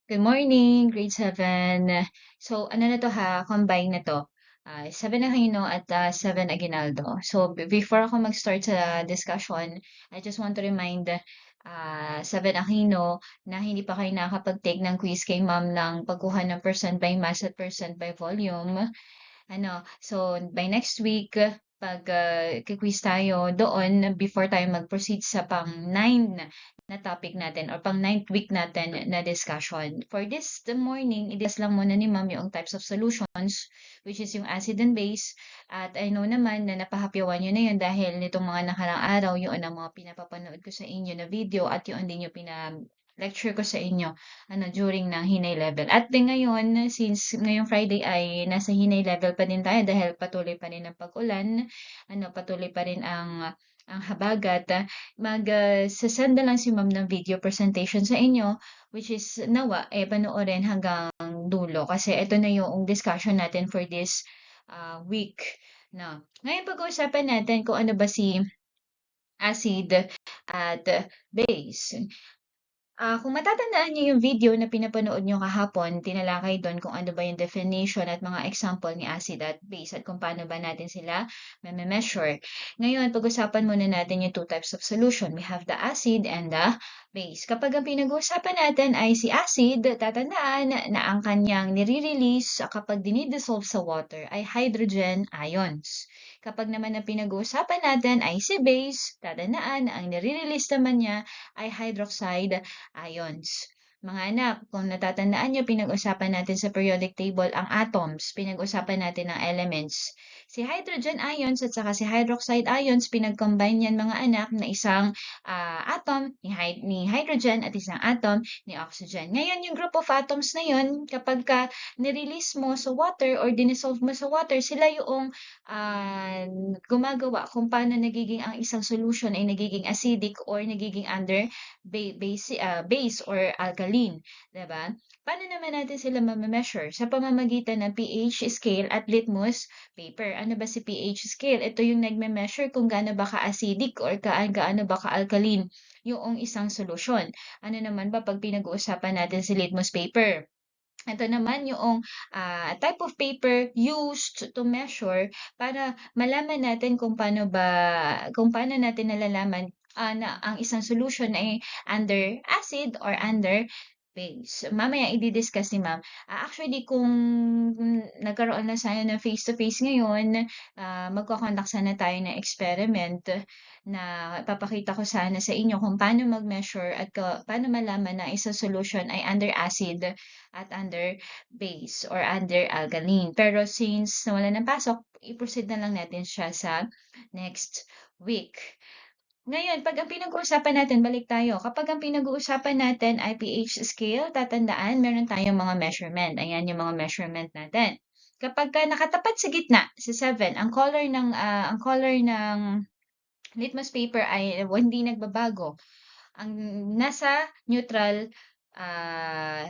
Good morning, grade 7. So, ano na to ha, combine na to. 7 Aquino at 7 Aguinaldo. So, before ako mag-start sa discussion, I just want to remind 7 Aquino na hindi pa kayo nakakapag-take ng quiz kay ma'am ng pagkuha ng percent by mass at percent by volume. So by next week, pag quiz tayo doon before tayo mag-proceed sa pang-9 na topic natin or pang-9th week natin na discussion. For this the morning, i-discuss lang muna ni ma'am yung types of solutions, which is yung acid and base. At I know naman na napahapyawan nyo na yun dahil nitong mga nakarang araw, yun ang mga pinapapanood ko sa inyo na video at yun din yung lecture ko sa inyo during ng Hinay level. At din ngayon, since ngayong Friday ay nasa Hinay level pa din tayo dahil patuloy pa rin ang pag-ulan, patuloy pa rin ang habagat, sasend na lang si ma'am ng video presentation sa inyo, which is nawa, panoorin hanggang dulo kasi ito na yung discussion natin for this week. No. Ngayon pag-uusapan natin kung ano ba si acid at base. Kung matatandaan niyo yung video na pinapanood niyo kahapon, tinalakay doon kung ano ba yung definition at mga example ni acid at base at kung paano ba natin sila measure. Ngayon, pag-usapan muna natin yung two types of solution. We have the acid and the base. Kapag ang pinag-uusapan natin ay si acid, tatandaan na ang kanyang nire-release kapag dinidissolve sa water ay hydrogen ions. Kapag naman ang pinag-uusapan natin ay si base, tatandaan na ang nire-release naman niya ay hydroxide ions. Mga anak, kung natatandaan nyo, pinag-usapan natin sa periodic table ang atoms, pinag-usapan natin ang elements. Si hydrogen ions at saka si hydroxide ions, pinag-combine yan mga anak na isang atom ni hydrogen at isang atom ni oxygen. Ngayon, yung group of atoms na yun, kapag nirelease mo sa water or dinissolve mo sa water, sila yung gumagawa kung paano nagiging ang isang solution ay nagiging acidic or nagiging under base or alkaline, 'di ba? Paano naman natin sila ma-measure? Sa pamamagitan ng pH scale at litmus paper. Ano ba si pH scale? Ito yung nagme-measure kung gaano ba ka-acidic or gaano ba ka-alkaline yung isang solusyon. Ano naman ba pag pinag-uusapan natin si litmus paper? Ito naman yung type of paper used to measure para malaman natin kung paano natin nalalaman na ang isang solution ay under acid or under base. Mamaya i-discuss ni ma'am. Actually, kung nagkaroon na tayo ng face-to-face ngayon, magkakondak sana tayo ng experiment na papakita ko sana sa inyo kung paano mag-measure at paano malaman na isang solution ay under acid at under base or under alkaline. Pero since nawala ng pasok, i-proceed na lang natin siya sa next week. Ngayon, pag ang pinag-uusapan natin, balik tayo. Kapag ang pinag-uusapan natin ay pH scale, tatandaan, meron tayong mga measurement. Ayan yung mga measurement natin. Kapag nakatapat sa gitna, sa 7, ang color ng litmus paper ay hindi nagbabago. Ang nasa neutral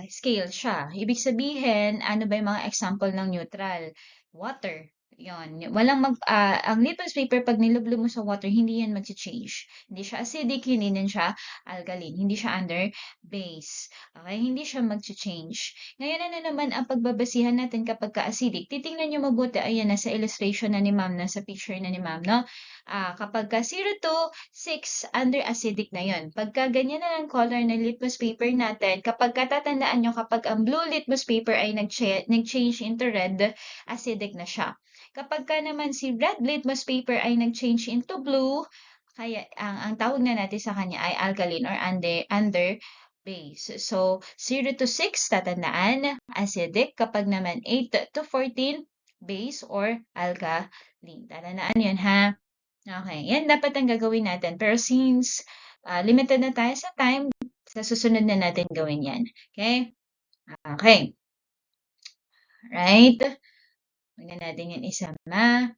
scale siya. Ibig sabihin, ano ba yung mga example ng neutral? Water. Yon. Ang litmus paper, pag nilublob mo sa water, hindi yan mag-change. Hindi siya acidic, hindi din siya alkaline. Hindi siya under base. Okay? Hindi siya mag-change. Ngayon, ano naman ang pagbabasihan natin kapag ka-acidic? Titingnan nyo mabuti, ayan, nasa illustration na ni ma'am, nasa picture na ni ma'am, no? Kapag ka 0 to 6, under acidic na yon. Pagka ganyan na ang color ng litmus paper natin, kapag katatandaan nyo, kapag ang blue litmus paper ay nag-change into red, acidic na siya. Kapag ka naman si red litmus paper ay nag-change into blue, kaya ang tawag na natin sa kanya ay alkaline or under base. So, 0 to 6, tatandaan, acidic. Kapag naman 8 to 14, base or alkaline. Tatandaan yan, ha? Okay, yan dapat ang gagawin natin. Pero since limited na tayo sa time, sa susunod na natin gawin yan. Okay? Okay. Right? Huwag na natin yan isama.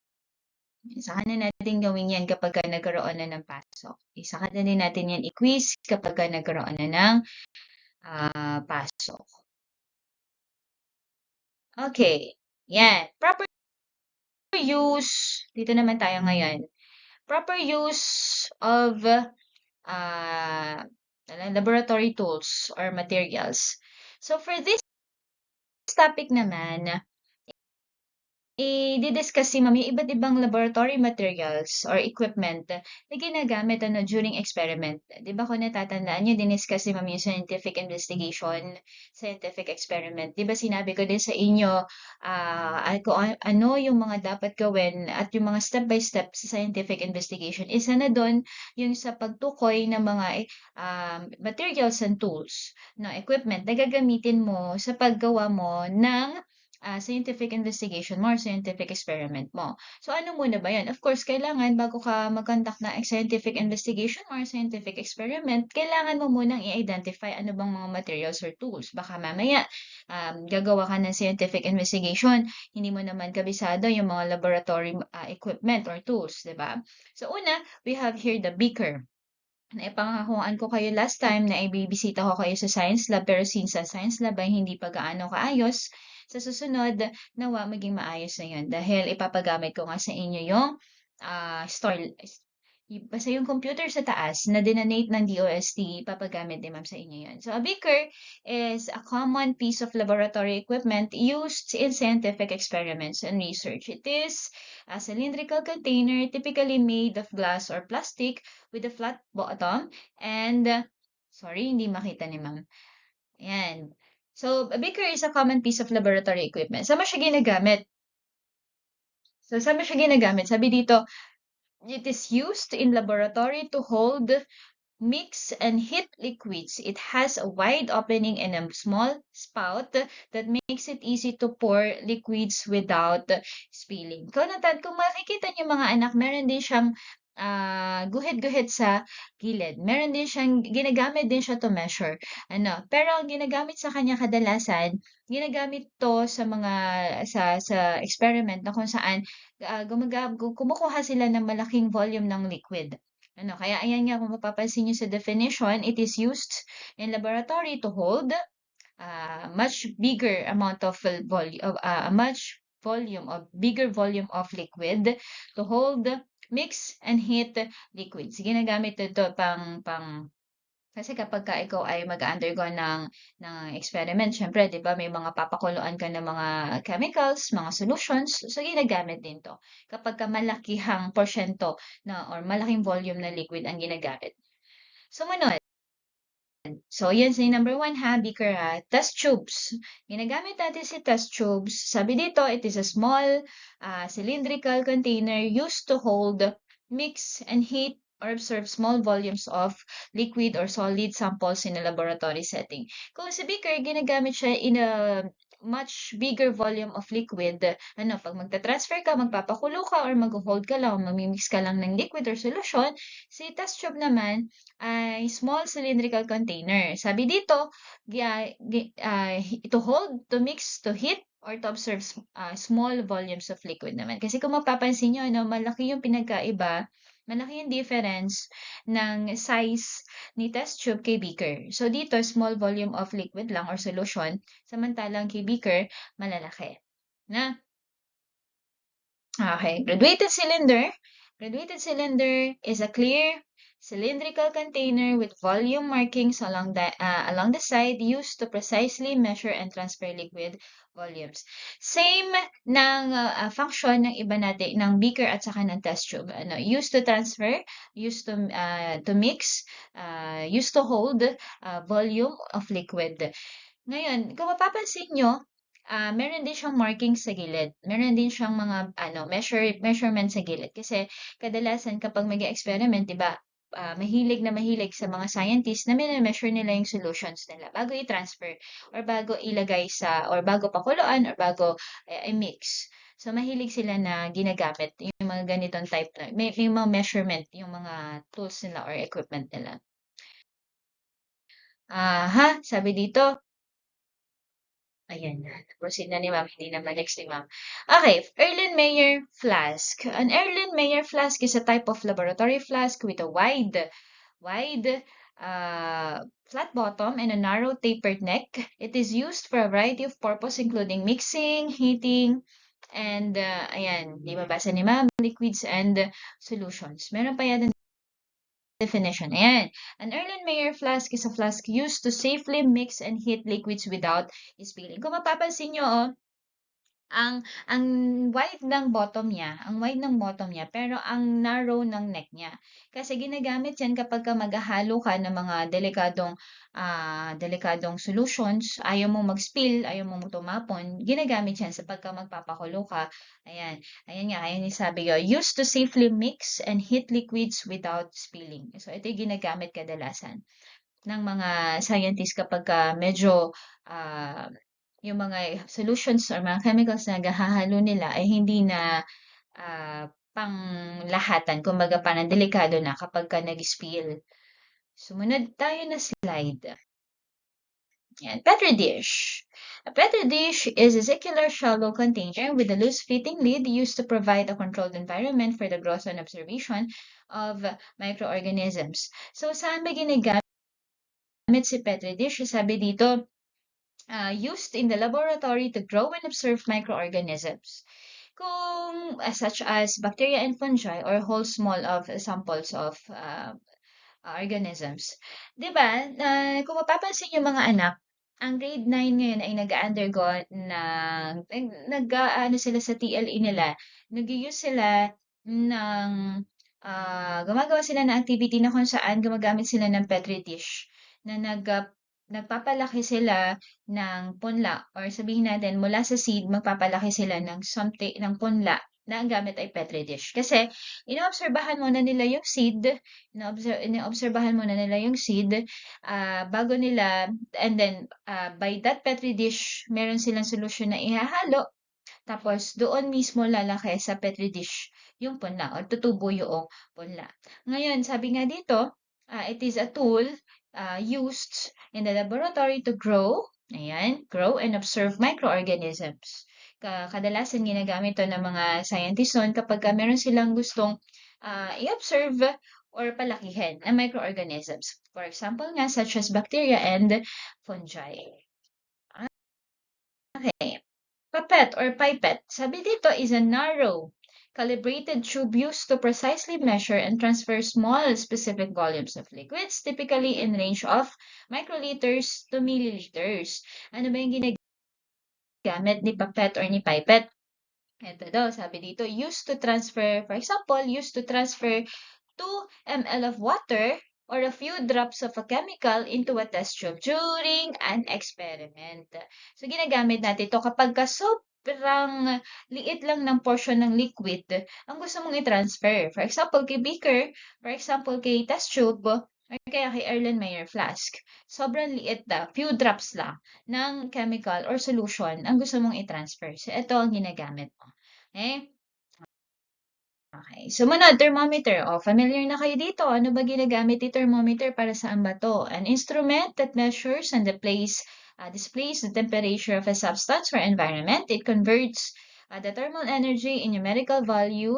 Saka na natin gawin yan kapag nagkaroon na ng pasok. Saka na din natin yan i-quiz kapag nagkaroon na ng pasok. Okay. Yan. Proper use. Dito naman tayo ngayon. Proper use of laboratory tools or materials. So for this topic naman, i-discuss si ma'am yung iba't ibang laboratory materials or equipment na ginagamit during experiment. Di ba kung natatandaan nyo, diniscuss ni ma'am yung scientific investigation, scientific experiment. Di ba sinabi ko din sa inyo kung ano yung mga dapat gawin at yung mga step-by-step sa scientific investigation. Isa na doon yung sa pagtukoy ng mga materials and tools, no, equipment na gagamitin mo sa paggawa mo ng scientific investigation mo or scientific experiment mo. So, ano muna ba yan? Of course, kailangan bago ka mag-conduct na scientific investigation or scientific experiment, kailangan mo munang i-identify ano bang mga materials or tools. Baka mamaya, gagawa ka ng scientific investigation, hindi mo naman kabisado yung mga laboratory equipment or tools, di ba? So, una, we have here the beaker. Naipanghahuan ko kayo last time na ibibisita ko kayo sa science lab, pero since sa science lab ay hindi pa gaano kaayos, sa susunod, nawa maging maayos na yun dahil ipapagamit ko nga sa inyo yung basta yung computer sa taas na dinonate ng DOST, ipapagamit din ma'am sa inyo yun. So, a beaker is a common piece of laboratory equipment used in scientific experiments and research. It is a cylindrical container typically made of glass or plastic with a flat bottom and, sorry, hindi makita ni ma'am. Ayan. So, a beaker is a common piece of laboratory equipment. Saan mo siya ginagamit? So, saan mo siya ginagamit? Sabi dito, it is used in laboratory to hold, mix, and heat liquids. It has a wide opening and a small spout that makes it easy to pour liquids without spilling. Kung makikita niyo mga anak, meron din siyang guhit-guhit sa gilid. Meron din siyang, ginagamit din siya to measure. Pero ang ginagamit sa kanya kadalasan, ginagamit to sa mga, sa experiment na kung saan kumukuha sila ng malaking volume ng liquid. Kaya ayan nga kung mapapansin niyo sa definition, it is used in laboratory to hold much bigger amount of bigger volume of liquid to hold, mix, and heat liquids. Ginagamit ito kasi kapag ikaw ay mag-undergo ng experiment, syempre, di ba, may mga papakuluan ka ng mga chemicals, mga solutions, so ginagamit din to. Kapag malakihang porsyento or malaking volume na liquid ang ginagamit. Sumunod. So, yan sa number 1 beaker test tubes. Ginagamit natin si test tubes. Sabi dito, it is a small cylindrical container used to hold, mix, and heat or observe small volumes of liquid or solid samples in a laboratory setting. Kung si beaker, ginagamit siya in a much bigger volume of liquid. Pag magta-transfer ka, magpapakulo ka, or mag-hold ka lang, mamimix ka lang ng liquid or solution, si test tube naman ay small cylindrical container. Sabi dito, to hold, to mix, to heat, or to observe small volumes of liquid naman. Kasi kung mapapansin nyo, malaki yung pinagkaiba, malaki yung difference ng size ni test tube kay beaker. So dito, small volume of liquid lang or solution, samantalang kay beaker, malalaki. Okay, graduated cylinder. Graduated cylinder is a clear cylindrical container with volume markings along the side used to precisely measure and transfer liquid volumes. Same ng function ng iba natin, ng beaker at saka ng test tube. Used to transfer, used to mix, used to hold volume of liquid. Ngayon, kung mapapansin nyo, meron din siyang marking sa gilid. Meron din siyang mga measurement sa gilid. Kasi kadalasan kapag mag-experiment, 'di ba, mahilig sa mga scientists na measure nila yung solutions nila bago i-transfer or bago ilagay or bago pakuluan or bago i-mix. So, mahilig sila na ginagamit yung mga ganitong type na, may mga measurement, yung mga tools nila or equipment nila. Sabi dito, ayan na. Proceed na ni ma'am. Hindi na next ni ma'am. Okay. Erlenmeyer flask. An Erlenmeyer flask is a type of laboratory flask with a wide, flat bottom and a narrow tapered neck. It is used for a variety of purpose including mixing, heating, and ayan, di mabasa ni ma'am, liquids and solutions. Meron pa yan definition. Ayan. An Erlenmeyer flask is a flask used to safely mix and heat liquids without spilling. Kung mapapansin nyo, oh, ang wide ng bottom niya, pero ang narrow ng neck niya. Kasi ginagamit 'yan kapagka maghahalo ka ng mga delikadong solutions, ayaw mong mag-spill, ayaw mong tumapon, ginagamit 'yan sa pagka magpapakulo ka. Ayan, ayan yung sabi ko, used to safely mix and heat liquids without spilling. So ito yung ginagamit kadalasan ng mga scientists kapagka medyo, yung mga solutions or mga chemicals na hahalo nila ay hindi na panglahatan, kumbaga parang delikado na kapagka nag-spill. Sumunod tayo na slide. Yan, Petri dish. A Petri dish is a circular shallow container with a loose-fitting lid used to provide a controlled environment for the growth and observation of microorganisms. So, saan ba ginagamit si Petri dish? Sabi dito, used in the laboratory to grow and observe microorganisms, such as bacteria and fungi or whole small of samples of organisms. 'Di ba? Kung mapapansin yung mga anak, ang grade 9 ngayon ay nag-undergo ano sila sa TLE nila, nag-use sila ng gumagawa sila ng activity na kung saan gumagamit sila ng Petri dish na nagpapalaki sila ng punla or sabihin natin mula sa seed magpapalaki sila ng something ng punla na ang gamit ay Petri dish. Kasi inoobserbahan muna nila yung seed, inoobserbahan muna nila yung seed bago nila and then by that Petri dish meron silang solution na ihahalo tapos doon mismo lalaki sa Petri dish yung punla o tutubo yung punla. Ngayon, sabi nga dito, it is a tool used in the laboratory to grow, grow and observe microorganisms. Kadalasan ginagamit to ng mga scientists noon kapag meron silang gustong i-observe or palakihin ang microorganisms. For example nga, such as bacteria and fungi. Okay. Pipette or pipette, sabi dito, is a narrow, calibrated tube used to precisely measure and transfer small specific volumes of liquids, typically in range of microliters to milliliters. Ano ba yung ginagamit ni pipette or ni pipette? Ito daw, sabi dito, used to transfer, for example, used to transfer 2 ml of water or a few drops of a chemical into a test tube during an experiment. So, ginagamit natin ito kapag sobrang liit lang ng portion ng liquid ang gusto mong i-transfer. For example, kay beaker, for example, kay test tube, or kaya kay Erlenmeyer flask. Sobrang liit na, few drops lang ng chemical or solution ang gusto mong i-transfer. So, ito ang ginagamit mo. Okay? Okay. Sumunod, thermometer. O, familiar na kayo dito. Ano ba ginagamit ni thermometer para saan ba to? An instrument that measures and displays the temperature of a substance or environment. It converts the thermal energy in numerical value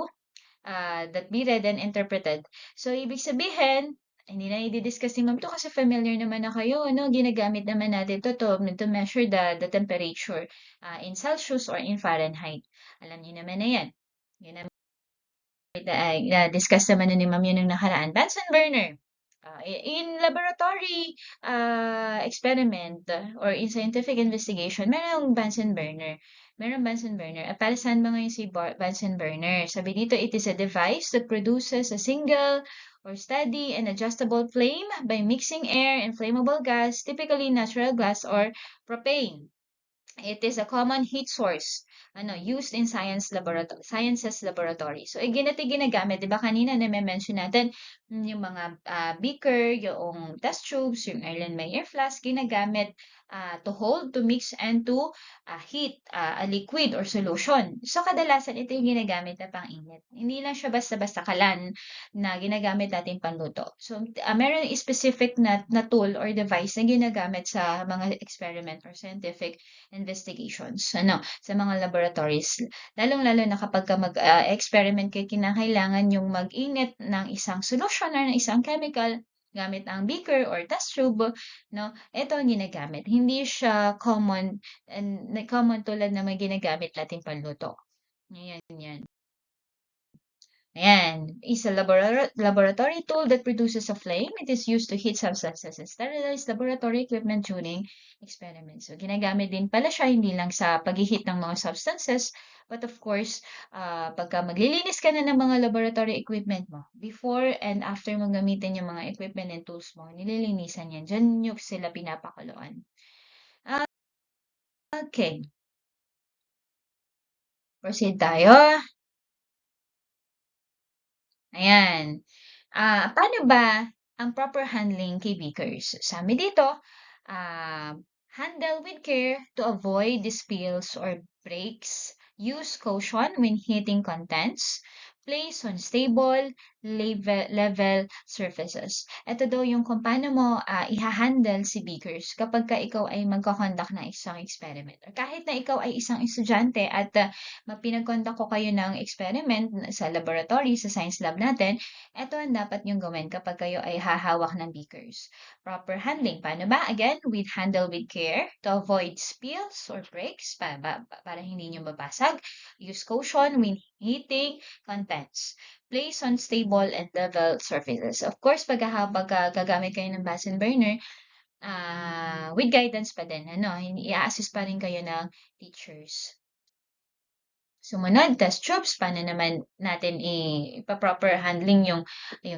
that be read and interpreted. So, ibig sabihin, hindi na i-discuss ni ma'am to kasi familiar naman na kayo, no? Ginagamit naman natin to measure the temperature in Celsius or in Fahrenheit. Alam niyo naman na yan. Discuss naman na ni ma'am yun nung nakaraan. Bunsen burner. In laboratory experiment or in scientific investigation, merong Bunsen burner. Merong Bunsen burner. At para saan ba ngayon si Bunsen burner? Sabi dito, it is a device that produces a single or steady and adjustable flame by mixing air and flammable gas, typically natural gas or propane. It is a common heat source used in sciences laboratory. So, ginagamit, di ba kanina na-mention natin yung mga beaker, yung test tubes, yung Erlenmeyer flask, ginagamit to hold, to mix, and to heat a liquid or solution. So, kadalasan ito yung ginagamit na pang-init. Hindi lang siya basta-basta kalan na ginagamit natin panluto. So, meron specific na tool or device na ginagamit sa mga experiment or scientific investigations sa mga laboratories. Lalong-lalo na kapag mag-experiment kayo, kinakailangan yung mag-init ng isang solution or ng isang chemical gamit ang beaker or test tube, ito ang ginagamit. Hindi siya common tulad na may ginagamit natin panluto. Yan. Ayan, is a laboratory tool that produces a flame. It is used to heat substances and sterilize laboratory equipment during experiments. So, ginagamit din pala siya hindi lang sa pag-heat ng mga substances, but of course, pagka maglilinis ka na ng mga laboratory equipment mo, before and after mo gamitin yung mga equipment and tools mo, nililinisan yan. Diyan yung sila pinapakuluan. Okay, proceed tayo. Ayan. Paano ba ang proper handling kay beakers? Sabi dito, ah, handle with care to avoid the spills or breaks. Use caution when heating contents. Place on stable, level surfaces. Ito daw yung kung paano mo iha-handle si beakers kapag ka ikaw ay magkakonduct ng isang experiment. Or kahit na ikaw ay isang estudyante at mapinag-conduct ko kayo ng experiment sa laboratory, sa science lab natin, ito ang dapat yung gawin kapag kayo ay hahawak ng beakers. Proper handling. Paano ba? Again, handle with care to avoid spills or breaks para hindi nyo mabasag. Use caution when heating contents. Place on stable and level surfaces. Of course, pag gagamit kayo ng Bunsen burner, with guidance pa din, i-assist pa rin kayo ng teachers. Sumunod, test tubes. Paano naman natin ipa-proper handling yung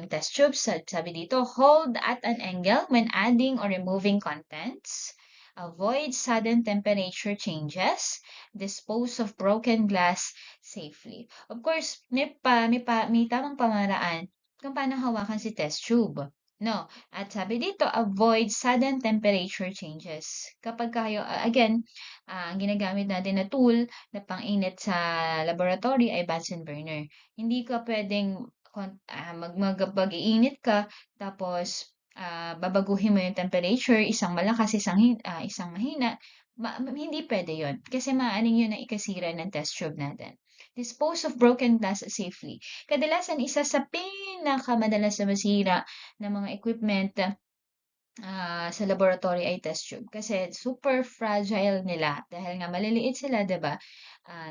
test tubes? Sabi dito, hold at an angle when adding or removing contents. Avoid sudden temperature changes. Dispose of broken glass safely. Of course, may tamang pamaraan kung paano hawakan si test tube. No. At sabi dito, avoid sudden temperature changes. Kapag kayo, again, ang ginagamit natin na tool na pang-init sa laboratory ay Bunsen burner. Hindi ka pwedeng mag-iinit ka tapos babaguhin mo yung temperature, isang malakas, isang mahina. Hindi pwede yon kasi maaaring yun ang ikasira ng test tube natin. Dispose of broken glass safely. Kadalasan, isa sa pinakamadalas na masira ng mga equipment sa laboratory ay test tube. Kasi super fragile nila dahil nga maliliit sila, 'di ba?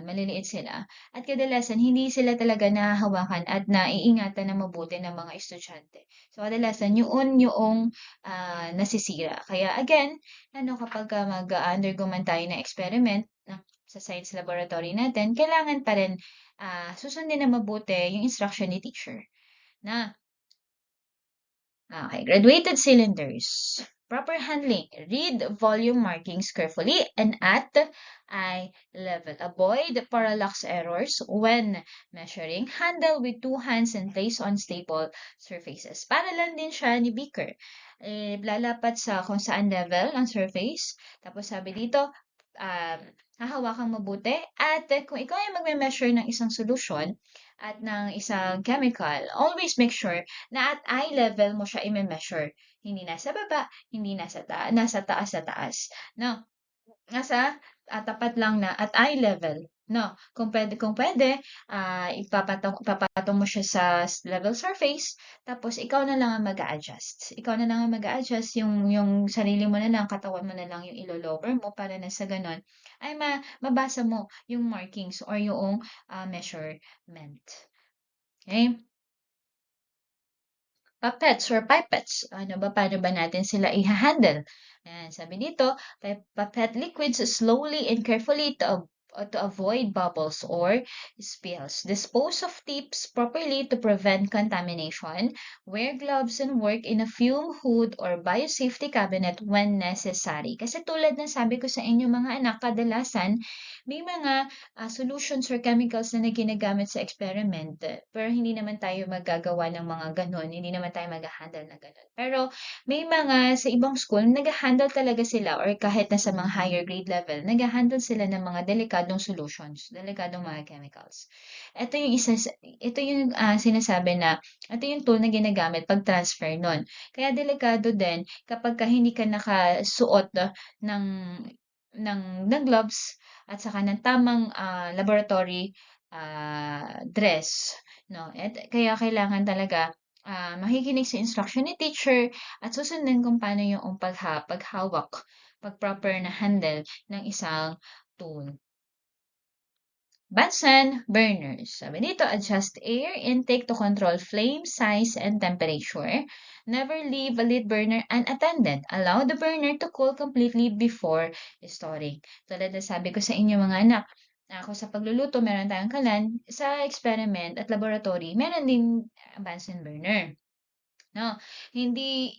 Maliliit sila. At kadalasan hindi sila talaga nahahawakan at naiingatan na mabuti ng mga estudyante. So kadalasan yung nasisira. Kaya again, kapag mag-undergo man tayo ng experiment sa science laboratory natin, kailangan pa rin susundin na mabuti yung instruction ni teacher. Okay, graduated cylinders. Proper handling. Read volume markings carefully and at eye level. Avoid parallax errors when measuring. Handle with two hands and place on stable surfaces. Para lang din siya ni beaker. Lalapat sa kung saan level ang surface. Tapos sabi dito, hahawakang mabuti. At kung ikaw ay magme-measure ng isang solution, at ng isang chemical, always make sure na at eye level mo siya i-measure. Hindi nasa baba, hindi nasa taas sa taas. No? Nasa tapat lang na at eye level. No, kung pwede, ipapatong mo siya sa level surface, tapos ikaw na lang ang mag-a-adjust. Ikaw na lang ang mag-a-adjust, yung sarili mo na lang, katawan mo na lang yung ilo-lower mo para na sa ganon, ay mabasa mo yung markings or yung measurement. Okay? Puppets or pipettes. Paano ba natin sila i-handle? Ayan, sabi dito, pipette liquids slowly and carefully to avoid bubbles or spills. Dispose of tips properly to prevent contamination. Wear gloves and work in a fume hood or biosafety cabinet when necessary. Kasi tulad ng sabi ko sa inyo mga anak, kadalasan may mga solutions or chemicals na ginagamit sa experiment, pero hindi naman tayo magagawa ng mga ganon, hindi naman tayo mag-handle ng ganon. Pero may mga sa ibang school, nag-handle talaga sila or kahit na sa mga higher grade level, nag-handle sila ng mga delikadong solutions, delikadong mga chemicals. Ito yung sinasabi na, ito yung tool na ginagamit pag transfer nun. Kaya delikado din kapag hindi ka nakasuot ng ng gloves at saka ng tamang laboratory dress, no? At kaya kailangan talaga makikinig sa instruction ni teacher at susundin kung paano yung paghawak, pag proper na handle ng isang tool. Bunsen burners. Sabi dito, adjust air intake to control flame size and temperature. Never leave a lid burner unattended. Allow the burner to cool completely before storing. Tulad na sabi ko sa inyo mga anak, ako sa pagluluto, meron tayong kalan. Sa experiment at laboratory, meron din Bunsen burner. No, hindi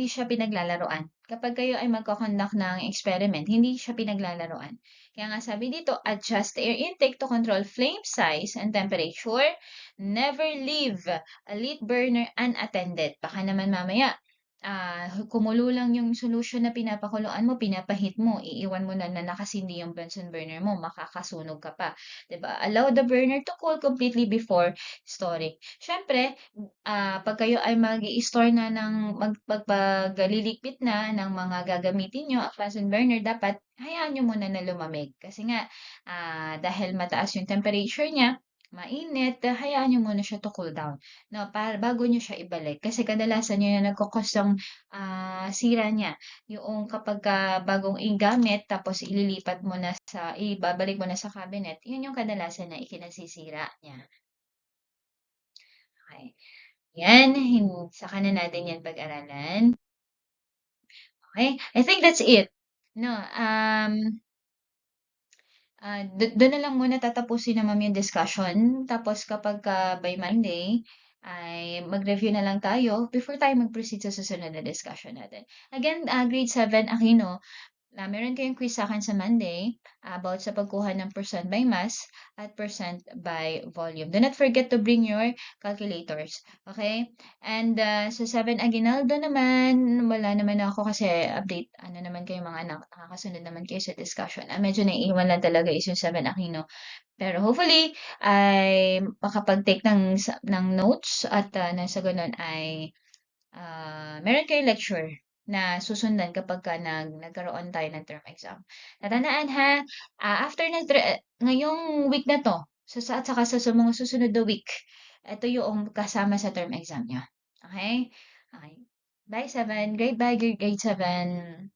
siya pinaglalaruan. Kapag kayo ay magko-conduct ng experiment, hindi siya pinaglalaruan. Kaya nga sabi dito, adjust air intake to control flame size and temperature. Never leave a lit burner unattended. Baka naman mamaya, kumulo lang yung solution na pinapakuluan mo, pinapahit mo, iiwan mo na nakasindi yung Bunsen burner mo, makakasunog ka pa. 'Di ba? Allow the burner to cool completely before storing. Siyempre, 'pag kayo ay mag-i-store na ng liligpit na ng mga gagamitin niyo, ang Bunsen burner, dapat hayaan niyo muna na lumamig. Kasi nga, dahil mataas yung temperature niya, mainit, hayaan niyo muna siya to cool down, 'no, para bago niyo siya ibalik. Kasi kadalasan yun yung nagko-cause ng, sira niya, yung kapagka bagong gamit tapos ibabalik mo na sa cabinet, yun yung kadalasan na ikinasisira niya. Okey. 'Yan, saka na natin 'yan pag-aralan. Okay, I think that's it. No, dun na lang muna tatapusin na ma'am yung discussion. Tapos kapagka by Monday ay mag-review na lang tayo before tayo mag-proceed sa susunod na discussion natin. Again, grade 7 Aquino, meron kayong quiz sa akin sa Monday about sa pagkuha ng percent by mass at percent by volume. Do not forget to bring your calculators. Okay? And sa 7 Aguinaldo naman, wala naman ako kasi update, ano naman kayo mga anak, nakakasunod naman kayo sa discussion. Medyo naiiwan lang talaga is yung 7 Aquino. Pero hopefully, ay makapag-take ng notes at nang sa ganun ay meron kayong lecture na susundan kapagka nagkaroon tayo ng term exam. Tatandaan ha, after ngayong week na 'to, at saka sa mga susunod na week, ito yung kasama sa term exam niyo. Okay? Okay. Bye 7, grade 7.